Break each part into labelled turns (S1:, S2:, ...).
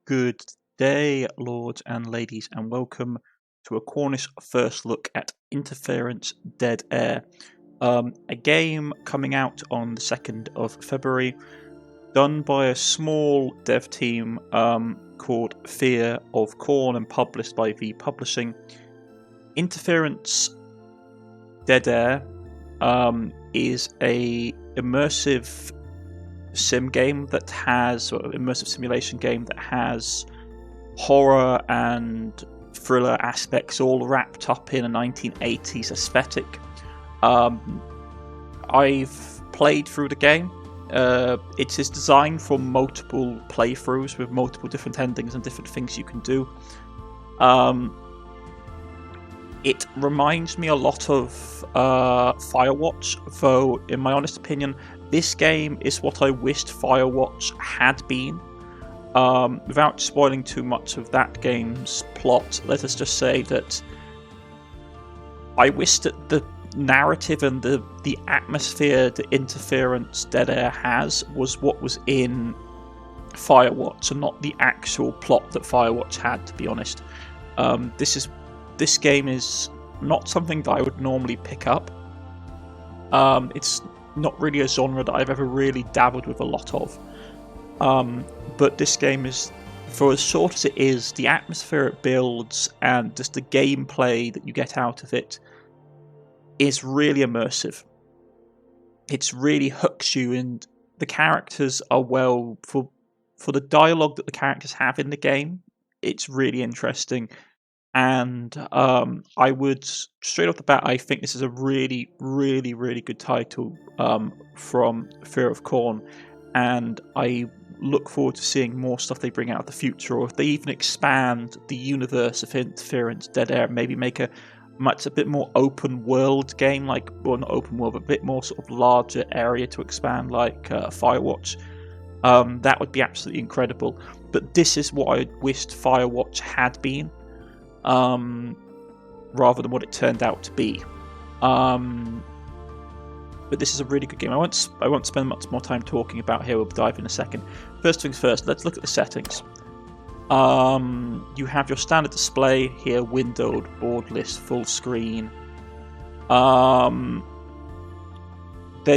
S1: Good day, lords and ladies, and welcome to a Cornish first look at Interference Dead Air, a game coming out on the 2nd of February, done by a small dev team called Fear of Corn and published by V Publishing. Interference Dead Air is a immersive immersive simulation game that has horror and thriller aspects all wrapped up in a 1980s aesthetic. I've played through the game. It is designed for multiple playthroughs with multiple different endings and different things you can do. It reminds me a lot of Firewatch, though in my honest opinion, this game is what I wished Firewatch had been. Without spoiling too much of that game's plot, let us just say that I wish that the narrative and the atmosphere that Interference Dead Air has was what was in Firewatch and not the actual plot that Firewatch had, to be honest. This game is not something that I would normally pick up. It's not really a genre that I've ever really dabbled with a lot of. But this game is, for as short as it is, the atmosphere it builds and just the gameplay that you get out of it is really immersive. It really hooks you, and the characters are for the dialogue that the characters have in the game. It's really interesting. And I would, straight off the bat, I think this is a really, really, really good title from Fear of Corn, and I look forward to seeing more stuff they bring out of the future, or if they even expand the universe of Interference Dead Air, maybe make a bit more open world game, not open world, but a bit more sort of larger area to expand, like Firewatch. That would be absolutely incredible. But this is what I wished Firewatch had been. Rather than what it turned out to be. But this is a really good game. I won't spend much more time talking about here. We'll dive in a second. First things first, let's look at the settings. You have your standard display here, windowed, board list, full screen. Then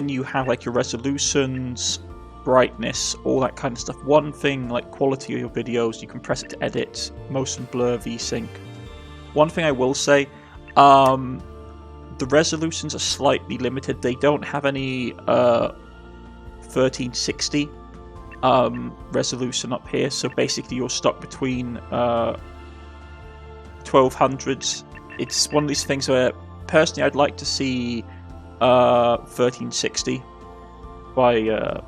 S1: you have like your resolutions, brightness, all that kind of stuff. One thing, like quality of your videos, you can press it to edit, motion blur, VSync. One thing I will say, the resolutions are slightly limited. They don't have any 1360 resolution up here, so basically you're stuck between 1200s. It's one of these things where, personally, I'd like to see 1360 by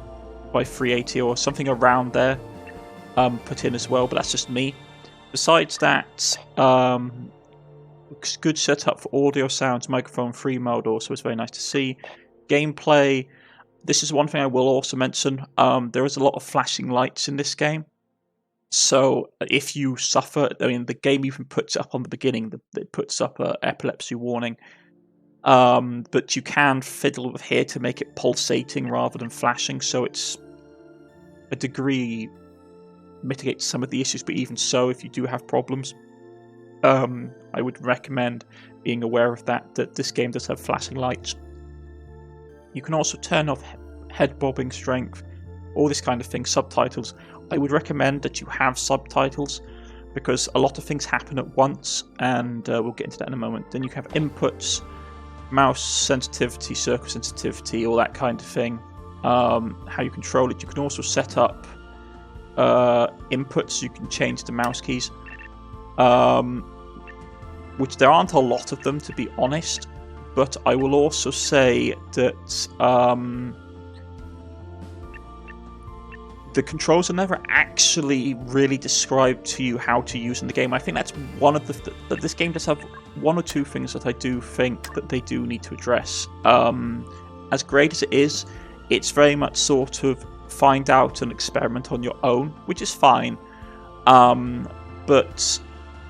S1: 380 or something around there put in as well, but that's just me. Besides that, good setup for audio, sounds, microphone, free mode also is very nice to see. Gameplay, this is one thing I will also mention. There is a lot of flashing lights in this game. So if you suffer, the game even puts up on the beginning, it puts up an epilepsy warning. But you can fiddle with here to make it pulsating rather than flashing, so it's a degree mitigates some of the issues, but even so, if you do have problems, I would recommend being aware of that this game does have flashing lights. You can also turn off head bobbing strength, all this kind of thing, subtitles. I would recommend that you have subtitles, because a lot of things happen at once, and we'll get into that in a moment. Then you have inputs, mouse sensitivity, circle sensitivity, all that kind of thing. How you control it. You can also set up inputs. You can change the mouse keys, which there aren't a lot of them, to be honest, but I will also say that the controls are never actually really described to you how to use in the game. I think that's one of that this game does have one or two things that I do think that they do need to address. As great as it is, it's very much sort of find out and experiment on your own, which is fine. But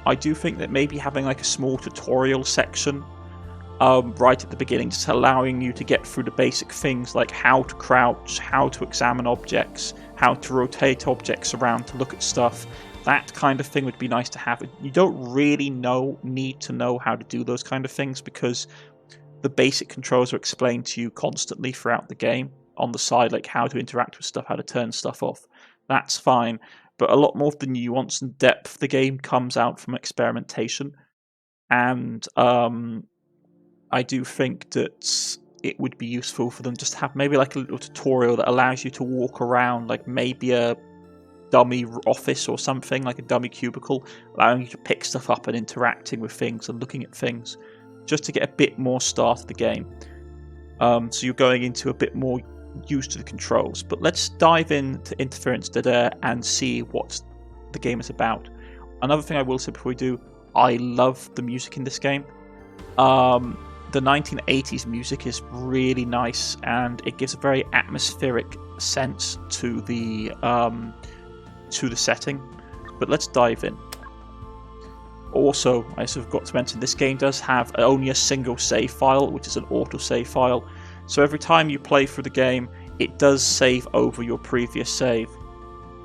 S1: I do think that maybe having like a small tutorial section right at the beginning, just allowing you to get through the basic things like how to crouch, how to examine objects, how to rotate objects around to look at stuff, That kind of thing would be nice to have. You don't really need to know how to do those kind of things, because the basic controls are explained to you constantly throughout the game on the side, like how to interact with stuff, how to turn stuff off. That's fine, but a lot more of the nuance and depth of the game comes out from experimentation, and I do think that it would be useful for them just to have maybe like a little tutorial that allows you to walk around, like maybe a dummy office or something, like a dummy cubicle, allowing you to pick stuff up and interacting with things and looking at things, just to get a bit more start of the game. So you're going into a bit more used to the controls. But let's dive into Interference Dead Air and see what the game is about. Another thing I will say before we do, I love the music in this game. The 1980s music is really nice, and it gives a very atmospheric sense to the setting. But let's dive in. Also, I sort of got to mention, this game does have only a single save file, which is an autosave file. So every time you play through the game, it does save over your previous save,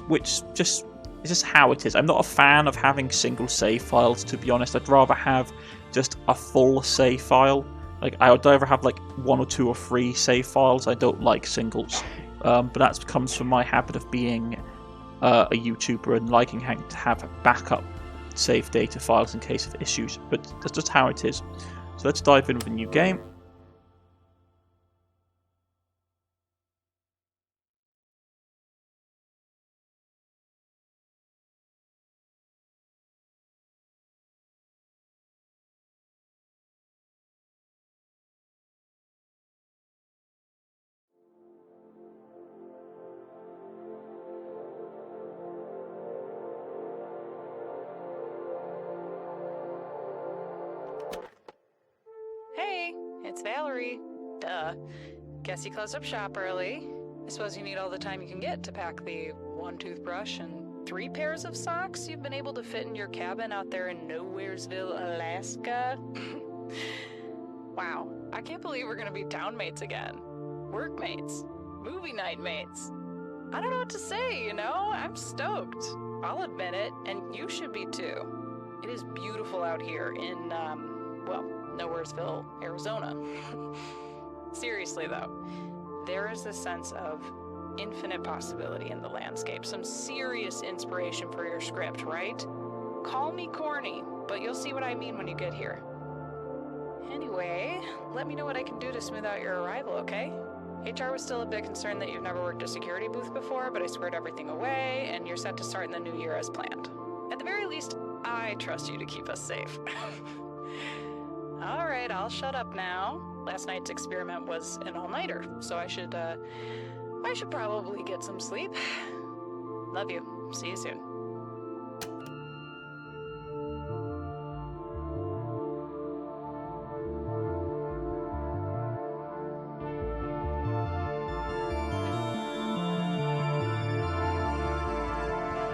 S1: which is just how it is. I'm not a fan of having single save files, to be honest. I'd rather have just a full save file. Like, I would either have like 1 or 2 or 3 save files. I don't like singles, but that comes from my habit of being a YouTuber and liking to have backup save data files in case of issues. But that's just how it is. So let's dive in with a new game.
S2: Hey, it's Valerie. Duh. Guess you closed up shop early. I suppose you need all the time you can get to pack the 1 toothbrush and 3 pairs of socks you've been able to fit in your cabin out there in Nowheresville, Alaska. Wow, I can't believe we're gonna be townmates again. Workmates. Movie night mates. I don't know what to say, you know? I'm stoked. I'll admit it, and you should be too. It is beautiful out here in, Nowheresville, Arizona. Seriously though, there is a sense of infinite possibility in the landscape, some serious inspiration for your script, right? Call me corny, but you'll see what I mean when you get here. Anyway, let me know what I can do to smooth out your arrival, okay? HR was still a bit concerned that you've never worked a security booth before, but I squared everything away, and you're set to start in the new year as planned. At the very least, I trust you to keep us safe. Alright, I'll shut up now. Last night's experiment was an all-nighter, so I should probably get some sleep. Love you. See you soon.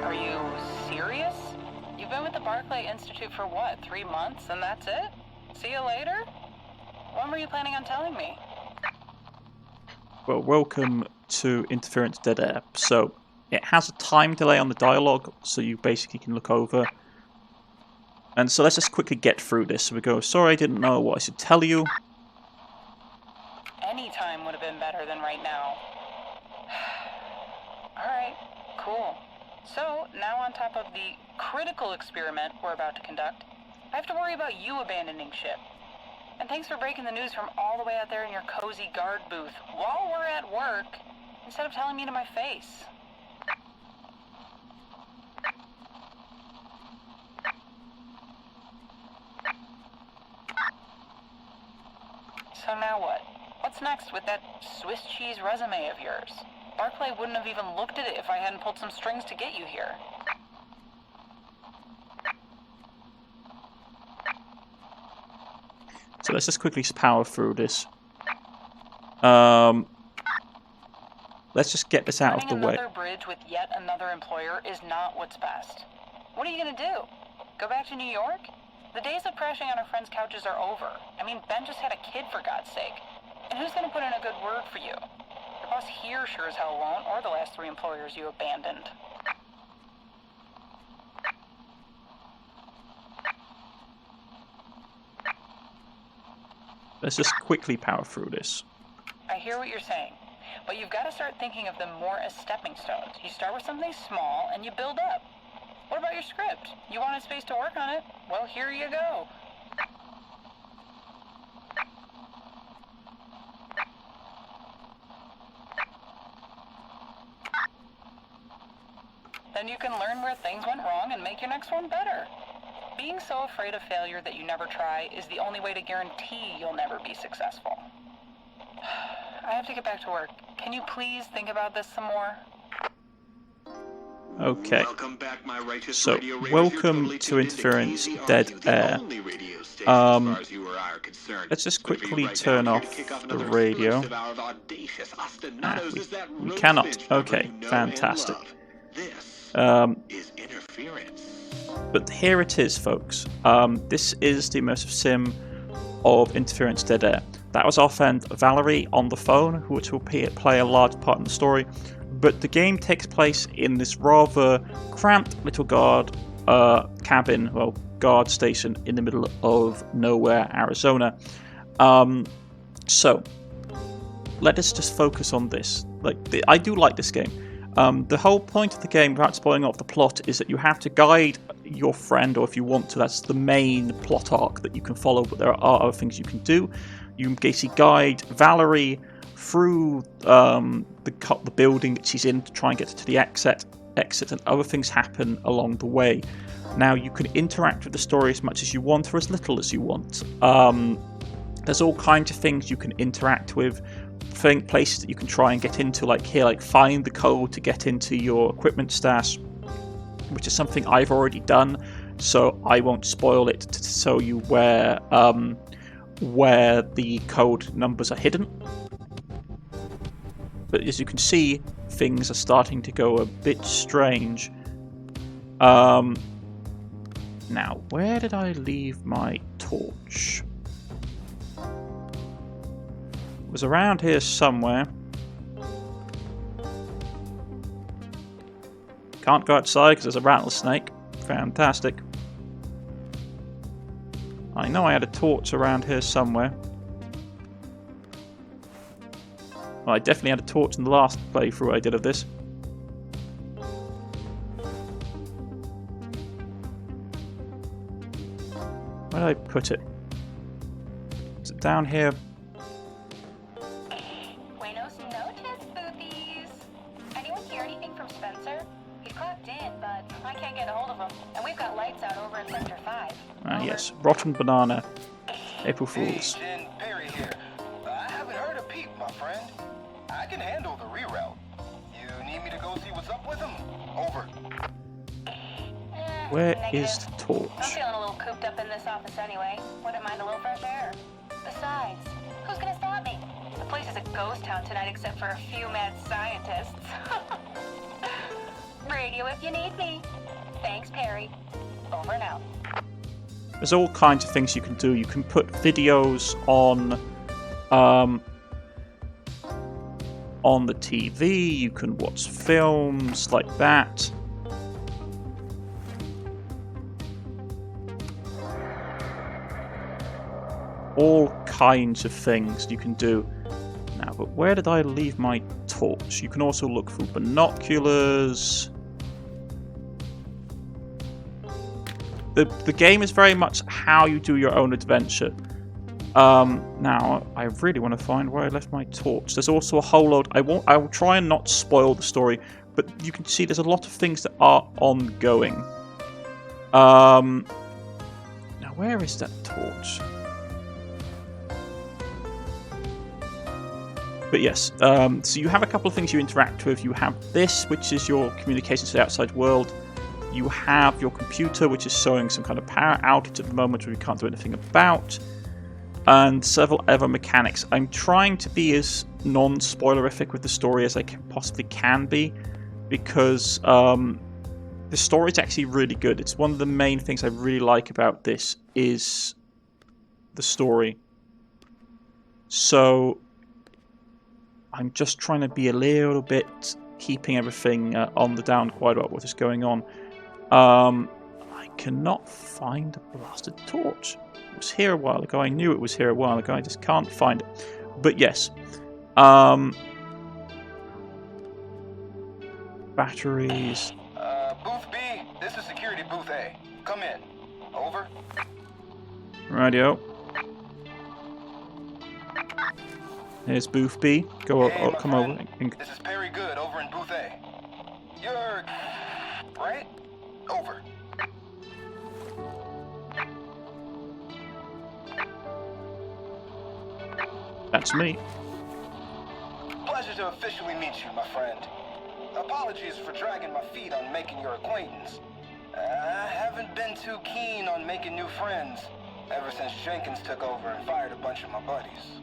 S2: Are you serious? You've been with the Barclay Institute for what, 3 months, and that's it? See you later? When were you planning on telling me?
S1: Well, welcome to Interference Dead Air. So, it has a time delay on the dialogue, so you basically can look over. And so let's just quickly get through this. So we go, sorry, I didn't know what I should tell you.
S2: Any time would have been better than right now. Alright, cool. So, now on top of the critical experiment we're about to conduct, I have to worry about you abandoning ship. And thanks for breaking the news from all the way out there in your cozy guard booth while we're at work, instead of telling me to my face. So now what? What's next with that Swiss cheese resume of yours? Barclay wouldn't have even looked at it if I hadn't pulled some strings to get you here.
S1: So let's just quickly power through this. Let's just get this out of the way.
S2: Another bridge with yet another employer is not what's best. What are you gonna do? Go back to New York? The days of crashing on our friends' couches are over. I mean, Ben just had a kid, for God's sake. And who's gonna put in a good word for you? Your boss here sure as hell won't, or the last 3 employers you abandoned.
S1: let's just quickly power through this.
S2: I hear what you're saying, but you've got to start thinking of them more as stepping stones. You start with something small and you build up. What about your script? You wanted space to work on it? Well, here you go. Then you can learn where things went wrong and make your next one better. Being so afraid of failure that you never try is the only way to guarantee you'll never be successful. I have to get back to work. Can you please think about this some more?
S1: Okay.
S3: Welcome back, my righteous
S1: So,
S3: radio ravers.
S1: welcome
S3: You're totally
S1: to
S3: tuned into
S1: Interference
S3: KZR,
S1: Dead
S3: the
S1: Air.
S3: only radio station as far as you or I are concerned.
S1: Let's just
S3: But for you
S1: quickly
S3: right
S1: turn
S3: now, here to
S1: off
S3: kick off
S1: the
S3: another
S1: radio.
S3: exclusive hour of audacious ostinatos is that
S1: We
S3: Rose
S1: cannot.
S3: Finch number
S1: Okay,
S3: you know and
S1: fantastic.
S3: love. This is Interference.
S1: But here it is, folks. This is the immersive sim of Interference Dead Air. That was our friend Valerie on the phone, which will play a large part in the story. But the game takes place in this rather cramped little guard station in the middle of nowhere, Arizona. So let us just focus on this. I do like this game. The whole point of the game, without spoiling off the plot, is that you have to guide your friend, or if you want to, that's the main plot arc that you can follow, but there are other things you can do. You basically guide Valerie through the building that she's in to try and get to the exit, and other things happen along the way. Now, you can interact with the story as much as you want or as little as you want. There's all kinds of things you can interact with, places that you can try and get into, like here, like find the code to get into your equipment stash, which is something I've already done, so I won't spoil it to show you where the code numbers are hidden. But as you can see, things are starting to go a bit strange. Now, where did I leave my torch? It was around here somewhere. Can't go outside because there's a rattlesnake. Fantastic. I know I had a torch around here somewhere. Well, I definitely had a torch in the last playthrough I did of this. Where did I put it? Is it down here?
S2: Buenos noches, boobies. Anyone hear anything from Spencer? He's clocked in, but I can't get a hold of him. And we've got lights out over in Sector 5.
S1: Ah, yes. Rotten banana. April Fools.
S4: Hey, Jen Perry here. I haven't heard a peep, my friend. I can handle the reroute. You need me to go see what's up with him? Over.
S1: Where
S2: Negative.
S1: is the torch?
S2: I'm feeling a little cooped up in this office anyway. Wouldn't mind a little fresh air. Besides, who's gonna stop me? The place is a ghost town tonight except for a few mad scientists. Radio if you need me. Thanks, Perry. Over and out.
S1: There's all kinds of things you can do. You can put videos on the TV. You can watch films like that. All kinds of things you can do. Now, but where did I leave my torch? You can also look through binoculars. The game is very much how you do your own adventure. Now, I really want to find where I left my torch. There's also a whole load. I will try and not spoil the story, but you can see there's a lot of things that are ongoing. Now, where is that torch? But yes, so you have a couple of things you interact with. You have this, which is your communication to the outside world. You have your computer, which is showing some kind of power outage at the moment, which we can't do anything about. And several other mechanics. I'm trying to be as non-spoilerific with the story as I possibly can be, because the story is actually really good. It's one of the main things I really like about this is the story. So I'm just trying to be a little bit keeping everything on the down quite about what is going on. I cannot find a blasted torch. was here a while ago. I knew it was here a while ago. I just can't find it. But yes. Batteries.
S4: Booth B, this is security booth A. Come in. Over.
S1: Radio. Here's booth B.
S4: Hey,
S1: come
S4: friend.
S1: over.
S4: This is Perry Good over in booth A. You're... right? Over.
S1: That's me.
S4: Pleasure to officially meet you, my friend. Apologies for dragging my feet on making your acquaintance. I haven't been too keen on making new friends ever since Jenkins took over and fired a bunch of my buddies.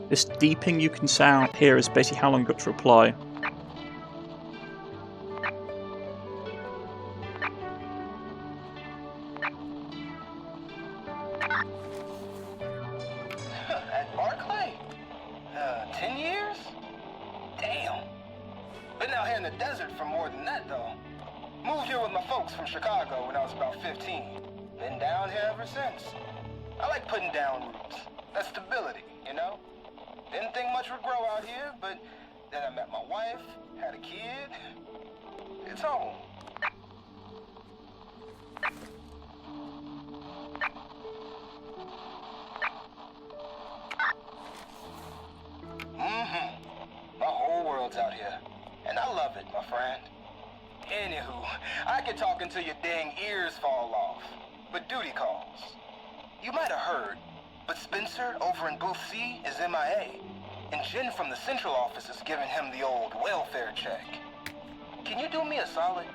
S1: This beeping you can sound here is basically how long you got to reply.
S4: At Barclay? 10 years? Damn. Been out here in the desert for more than that, though. Moved here with my folks from Chicago when I was about 15. Been down here ever since. I like putting down roots. That's stability, you know? Didn't think much would grow out here, but then I met my wife, had a kid. It's home. My whole world's out here, and I love it, my friend. Anywho, I could talk until your dang ears fall off, but duty calls. You might have heard, but Spencer over in booth C is MIA, and Jen from the central office is giving him the old welfare check. Can you do me a solid?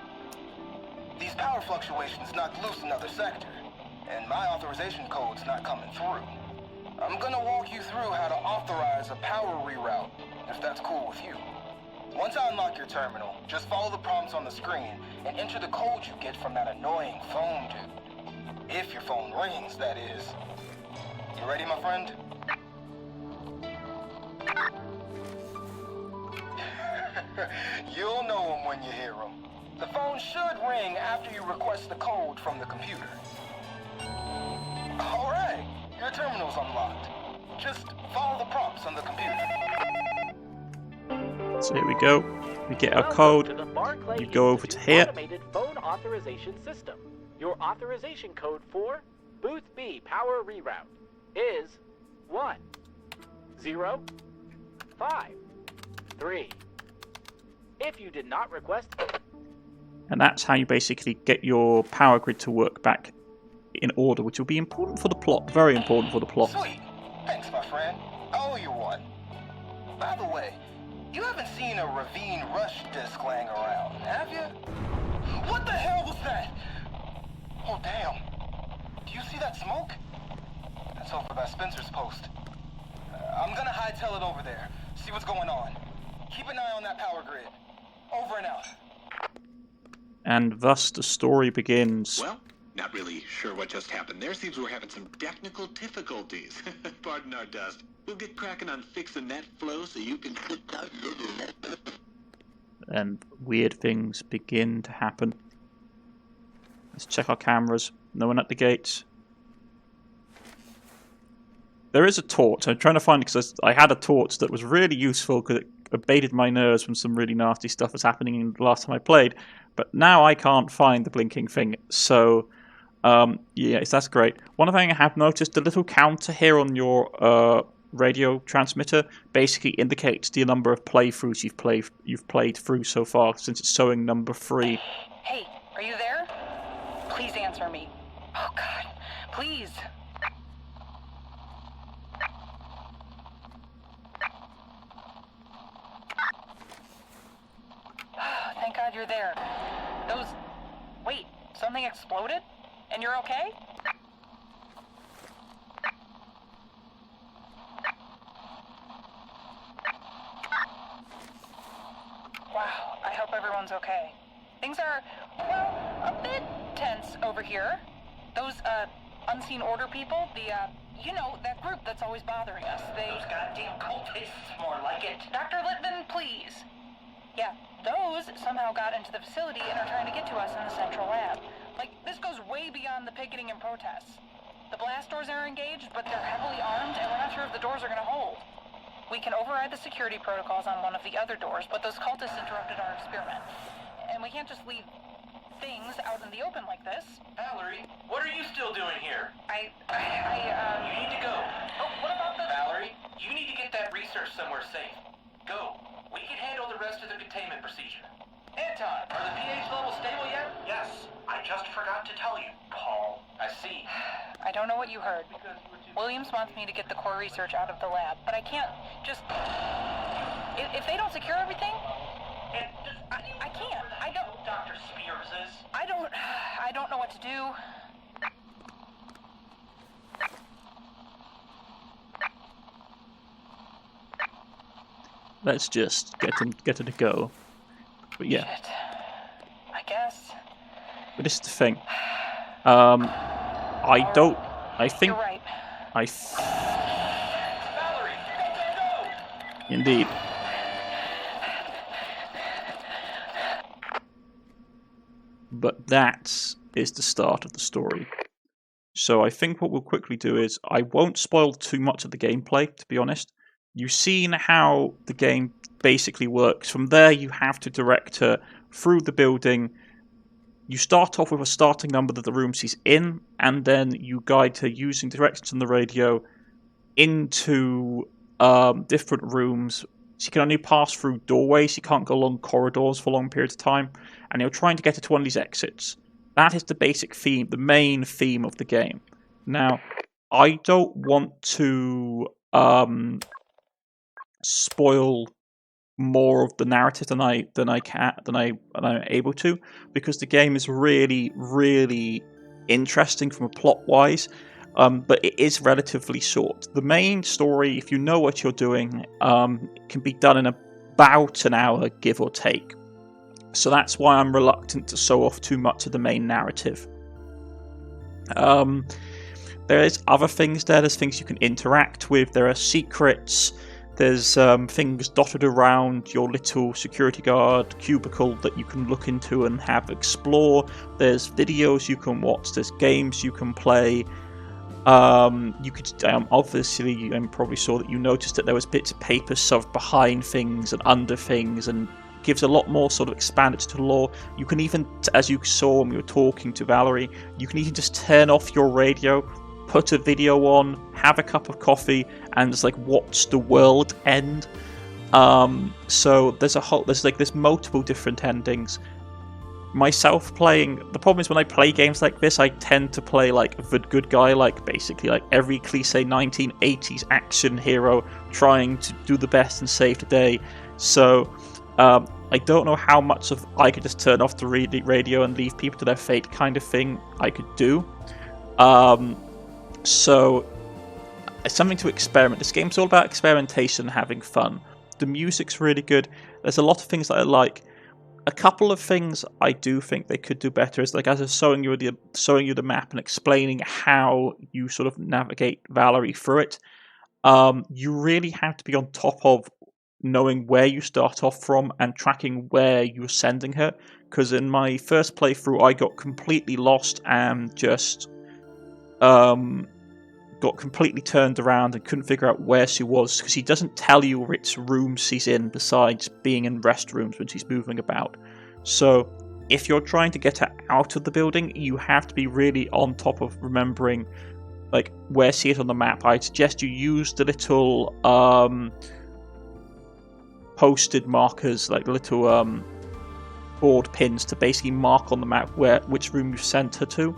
S4: These power fluctuations knocked loose another sector, and my authorization code's not coming through. I'm gonna walk you through how to authorize a power reroute, if that's cool with you. Once I unlock your terminal, just follow the prompts on the screen and enter the code you get from that annoying phone dude. If your phone rings, that is. You ready, my friend? You'll know him when you hear him. The phone should ring after you request the code from the computer. All right, your terminal's unlocked. Just follow the prompts on the computer.
S1: So here we go. We get our code. You go over to here.
S5: Automated phone authorization system. Your authorization code for Booth B power reroute is 1 0 5 3. If you did not request,
S1: and that's how you basically get your power grid to work back in order, which will be important for the plot. Very important for the plot.
S4: Sweet. Thanks, my friend. I owe you one. By the way, you haven't seen a Ravine Rush disc laying around, have you? What the hell was that? Oh, damn. Do you see that smoke? That's over by Spencer's post. I'm gonna hightail it over there, see what's going on. Keep an eye on that power grid. Over and out.
S1: And thus the story begins.
S3: Well, not really sure what just happened there. Seems we're having some technical difficulties. Pardon our dust. We'll get cracking on fixing that flow so you can sit down.
S1: And weird things begin to happen. Let's check our cameras. No one at the gates. There is a torch. I'm trying to find it because I had a torch that was really useful because it abated my nerves when some really nasty stuff was happening the last time I played. But now I can't find the blinking thing. So, yes, that's great. One thing I have noticed, the little counter here on your radio transmitter basically indicates the number of playthroughs you've played through so far, since it's showing number 3.
S2: Hey, are you there? Please answer me. Oh, God. Please. Thank God you're there. Wait, something exploded? And you're okay? Wow, I hope everyone's okay. Things are, well, a bit tense over here. Those, unseen order people, that group that's always bothering us,
S6: Those goddamn cultists, more like it.
S2: Dr. Littman, please. Yeah, those somehow got into the facility and are trying to get to us in the central lab. Like, this goes way beyond the picketing and protests. The blast doors are engaged, but they're heavily armed, and we're not sure if the doors are gonna hold. We can override the security protocols on one of the other doors, but those cultists interrupted our experiment. And we can't just leave things out in the open like this.
S4: Valerie, what are you still doing here?
S2: You
S4: need to go.
S2: Oh, what about the...
S4: Valerie, you need to get that research somewhere safe. Go. We can handle the rest of the containment procedure. Anton, are the pH levels stable yet?
S6: Yes, I just forgot to tell you, Paul.
S4: I see.
S2: I don't know what you heard. Williams wants me to get the core research out of the lab, but I can't just... If they don't secure everything, I can't. I don't...
S6: Dr. Spears is.
S2: I don't know what to do.
S1: Let's just get him to go. But yeah.
S2: Shit. I guess.
S1: But this is the thing. I think
S2: You're right.
S4: Valerie, go!
S1: Indeed. But that is the start of the story. So I think what we'll quickly do is, I won't spoil too much of the gameplay, to be honest. You've seen how the game basically works. From there, you have to direct her through the building. You start off with a starting number of the rooms she's in, and then you guide her using directions on the radio into different rooms. She can only pass through doorways. She can't go along corridors for long periods of time. And you're trying to get her to one of these exits. That is the basic theme, the main theme of the game. Now, I don't want to spoil more of the narrative than I'm able to, because the game is really, really interesting from a plot wise. But it is relatively short. The main story, if you know what you're doing, can be done in about an hour, give or take. So that's why I'm reluctant to show off too much of the main narrative. There is other things there. There's things you can interact with. There are secrets. There's things dotted around your little security guard cubicle that you can look into and have explore. There's videos you can watch. There's games you can play. You could obviously, you probably saw that you noticed that there was bits of paper shoved behind things and under things, and gives a lot more sort of expanded to the lore. You can even, as you saw when we were talking to Valerie, you can even just turn off your radio, put a video on, have a cup of coffee, and just like watch the world end. So there's multiple different endings. Myself playing, the problem is when I play games like this, I tend to play like the good guy, like basically like every cliche 1980s action hero trying to do the best and save the day. So I don't know how much of I could just turn off the radio and leave people to their fate kind of thing I could do. So it's something to experiment. This game's all about experimentation and having fun. The music's really good. There's a lot of things that I like. A couple of things I do think they could do better is, like, as I was showing you the map and explaining how you sort of navigate Valerie through it, you really have to be on top of knowing where you start off from and tracking where you're sending her. Because in my first playthrough, I got completely lost and just got completely turned around and couldn't figure out where she was, because he doesn't tell you which room she's in besides being in restrooms when she's moving about. So if you're trying to get her out of the building, you have to be really on top of remembering like where she is on the map. I'd suggest you use the little posted markers, like little board pins, to basically mark on the map which room you've sent her to,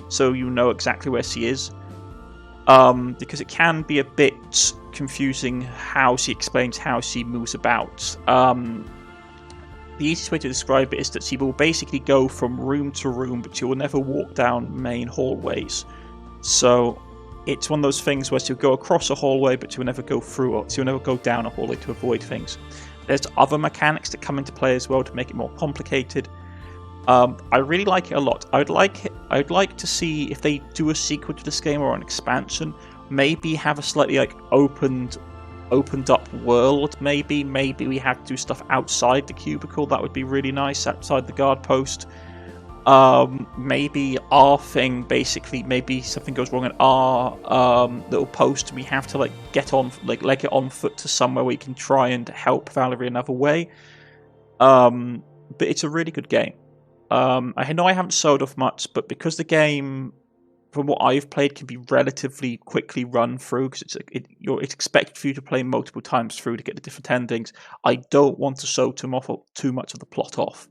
S1: so you know exactly where she is. Because it can be a bit confusing how she explains how she moves about. The easiest way to describe it is that she will basically go from room to room, but she will never walk down main hallways. So it's one of those things where she'll go across a hallway, but she'll never go through it. She'll never go down a hallway to avoid things. There's other mechanics that come into play as well to make it more complicated. I really like it a lot. I'd like to see if they do a sequel to this game or an expansion. Maybe have a slightly like opened up world. Maybe we have to do stuff outside the cubicle. That would be really nice, outside the guard post. maybe our thing, basically, maybe something goes wrong in our little post, and we have to like get on, like leg it on foot to somewhere where we can try and help Valerie another way. But it's a really good game. I know I haven't sold off much, but because the game, from what I've played, can be relatively quickly run through, because it's expected for you to play multiple times through to get the different endings. I don't want to show too much of the plot off.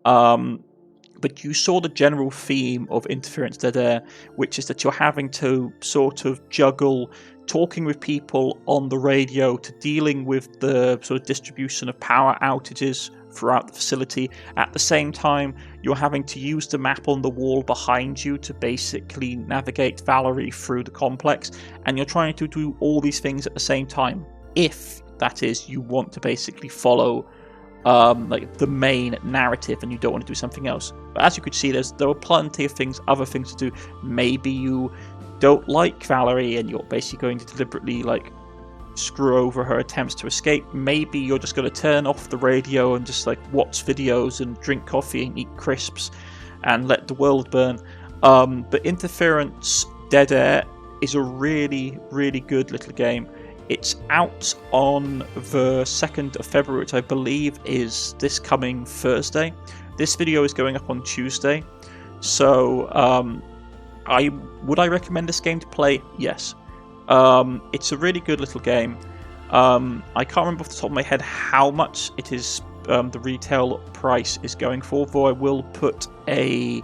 S1: But you saw the general theme of Interference Dead Air, which is that you're having to sort of juggle talking with people on the radio to dealing with the sort of distribution of power outages throughout the facility. At the same time, you're having to use the map on the wall behind you to basically navigate Valerie through the complex, and you're trying to do all these things at the same time, if, that is, you want to basically follow like the main narrative and you don't want to do something else. But as you could see, there are plenty of other things to do. Maybe you don't like Valerie and you're basically going to deliberately like screw over her attempts to escape. Maybe you're just going to turn off the radio and just like watch videos and drink coffee and eat crisps and let the world burn. But Interference Dead Air is a really, really good little game. It's out on the 2nd of February, which I believe is this coming Thursday. This video is going up on Tuesday. So, would I recommend this game to play? Yes. It's a really good little game. I can't remember off the top of my head how much it is, the retail price is going for, though I will put a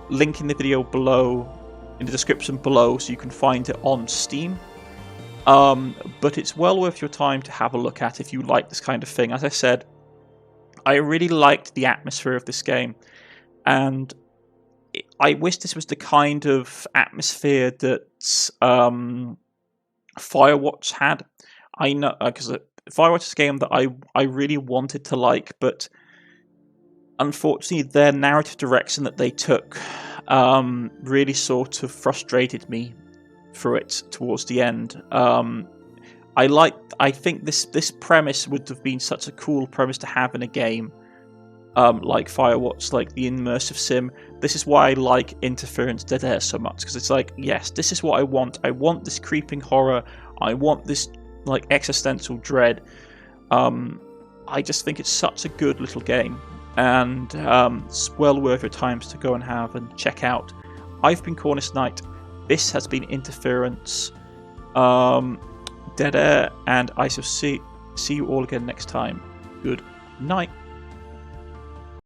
S1: link in the video below, in the description below, so you can find it on Steam. But it's well worth your time to have a look at if you like this kind of thing. As I said, I really liked the atmosphere of this game, and I wish this was the kind of atmosphere that Firewatch had. I know, because Firewatch is a game that I really wanted to like, but unfortunately their narrative direction that they took really sort of frustrated me through it towards the end. I think this premise would have been such a cool premise to have in a game like Firewatch, like the immersive sim. This is why I like Interference Dead Air so much, because it's like, yes, this is what I want. I want this creeping horror. I want this like existential dread. I just think it's such a good little game, and it's well worth your times to go and have and check out. I've been Cornish-knight. This has been Interference Dead Air, and I shall see you all again next time. Good night.